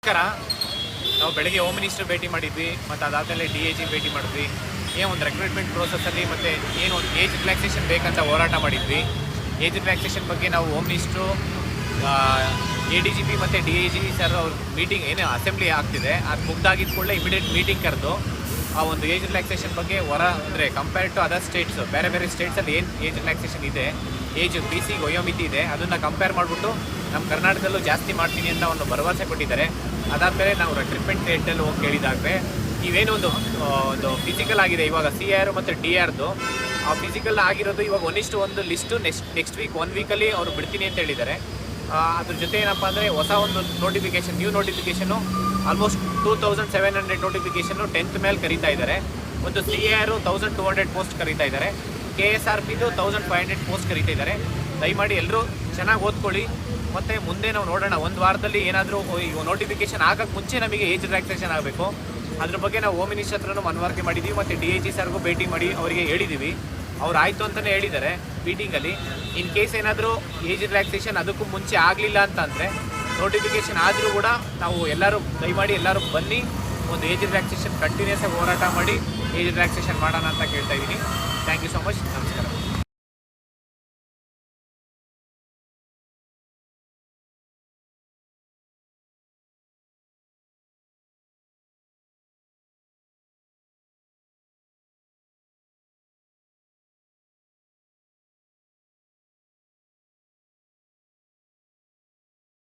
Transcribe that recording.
ನಮಸ್ಕಾರ. ನಾವು ಬೆಳಗ್ಗೆ ಹೋಮ್ ಮಿನಿಸ್ಟರ್ ಭೇಟಿ ಮಾಡಿದ್ವಿ, ಮತ್ತು ಅದಾದಮೇಲೆ DIG ಭೇಟಿ ಮಾಡಿದ್ವಿ. ಒಂದು ರೆಕ್ರೂಟ್ಮೆಂಟ್ ಪ್ರೋಸೆಸ್ಸಲ್ಲಿ ಮತ್ತು ಒಂದು ಏಜ್ ರಿಲ್ಯಾಕ್ಸೇಷನ್ ಬೇಕಂತ ಹೋರಾಟ ಮಾಡಿದ್ವಿ. ಏಜ್ ರಿಲ್ಯಾಕ್ಸೇಷನ್ ಬಗ್ಗೆ ನಾವು ಹೋಮ್ ಮಿನಿಸ್ಟ್ರು, ADGP ಮತ್ತು DIG ಸರ್ ಅವ್ರ ಮೀಟಿಂಗ್ ಅಸೆಂಬ್ಲಿ ಆಗ್ತಿದೆ, ಅದು ಮುಗ್ದಾಗಿದ್ದ ಕೂಡಲೇ ಇಮಿಡಿಯೇಟ್ ಮೀಟಿಂಗ್ ಕರೆದು ಆ ಒಂದು ಏಜ್ ರಿಲ್ಯಾಕ್ಸೇಷನ್ ಬಗ್ಗೆ ಅಂದರೆ ಕಂಪೇರ್ ಟು ಅದರ್ ಸ್ಟೇಟ್ಸ್, ಬೇರೆ ಬೇರೆ ಸ್ಟೇಟ್ಸಲ್ಲಿ ಏನು ಏಜ್ ರಿಲ್ಯಾಕ್ಸೇಷನ್ ಇದೆ, ಏಜ್ PC ವಯೋಮಿತಿ ಇದೆ, ಅದನ್ನು ಕಂಪೇರ್ ಮಾಡಿಬಿಟ್ಟು ನಮ್ಮ ಕರ್ನಾಟಕದಲ್ಲೂ ಜಾಸ್ತಿ ಮಾಡ್ತೀನಿ ಅಂತ ಒಂದು ಭರವಸೆ ಕೊಟ್ಟಿದ್ದಾರೆ. ಅದಾದಮೇಲೆ ನಾವು ರಿಕ್ರೂಟ್ಮೆಂಟ್ ರೇಟಲ್ಲಿ ಹೋಗಿ ಕೇಳಿದಾಗಲೇ ನೀವೇನು ಒಂದು ಫಿಸಿಕಲ್ ಆಗಿದೆ ಇವಾಗ CR ಮತ್ತು DR ಆ ಫಿಸಿಕಲ್ ಆಗಿರೋದು ಇವಾಗ 1:1 ಲಿಸ್ಟು ನೆಕ್ಸ್ಟ್ ವೀಕ್ 1 ವೀಕಲ್ಲಿ ಅವರು ಬಿಡ್ತೀನಿ ಅಂತ ಹೇಳಿದ್ದಾರೆ. ಅದ್ರ ಜೊತೆ ಏನಪ್ಪ ಅಂದರೆ ಹೊಸ ಒಂದು new notification almost 2700 notification 10th ಮೇಲೆ ಕರೀತಾ ಇದ್ದಾರೆ. ಒಂದು CR 1200 ಪೋಸ್ಟ್ ಕರೀತಾ ಇದ್ದಾರೆ. KSRPದು 1500 ಪೋಸ್ಟ್ ಕರೀತಾ ಇದ್ದಾರೆ. ದಯಮಾಡಿ ಎಲ್ಲರೂ ಚೆನ್ನಾಗಿ ಓದ್ಕೊಳ್ಳಿ. ಮತ್ತು ಮುಂದೆ ನಾವು ನೋಡೋಣ, ಒಂದು ವಾರದಲ್ಲಿ ಏನಾದರೂ ನೋಟಿಫಿಕೇಷನ್ ಆಗೋಕ್ಕೆ ಮುಂಚೆ ನಮಗೆ ಏಜ್ ರಿಲ್ಯಾಕ್ಸೇಷನ್ ಆಗಬೇಕು. ಅದ್ರ ಬಗ್ಗೆ ನಾವು ಹೋಮ್ ಮಿನಿಸ್ಟರ್ ಹತ್ರನೂ ಮನವರಿಕೆ ಮಾಡಿದ್ದೀವಿ, ಮತ್ತು DIG ಸರ್ಗೂ ಭೇಟಿ ಮಾಡಿ ಅವರಿಗೆ ಹೇಳಿದ್ದೀವಿ. ಅವ್ರು ಆಯಿತು ಅಂತಲೇ ಹೇಳಿದ್ದಾರೆ ಮೀಟಿಂಗಲ್ಲಿ. ಇನ್ ಕೇಸ್ ಏನಾದರೂ ಏಜ್ ರಿಲ್ಯಾಕ್ಸೇಷನ್ ಅದಕ್ಕೂ ಮುಂಚೆ ಆಗಲಿಲ್ಲ ಅಂತಂದರೆ, ನೋಟಿಫಿಕೇಷನ್ ಆದರೂ ಕೂಡ ನಾವು ದಯಮಾಡಿ ಎಲ್ಲರೂ ಬನ್ನಿ, ಒಂದು ಏಜ್ ರಿಲ್ಯಾಕ್ಸೇಷನ್ ಕಂಟಿನ್ಯೂಸ್ ಆಗಿ ಹೋರಾಟ ಮಾಡಿ ಏಜ್ ರಿಲ್ಯಾಕ್ಸೇಷನ್ ಮಾಡೋಣ ಅಂತ ಕೇಳ್ತಾ ಇದ್ದೀನಿ. Thank you so much. ನಮಸ್ಕಾರ.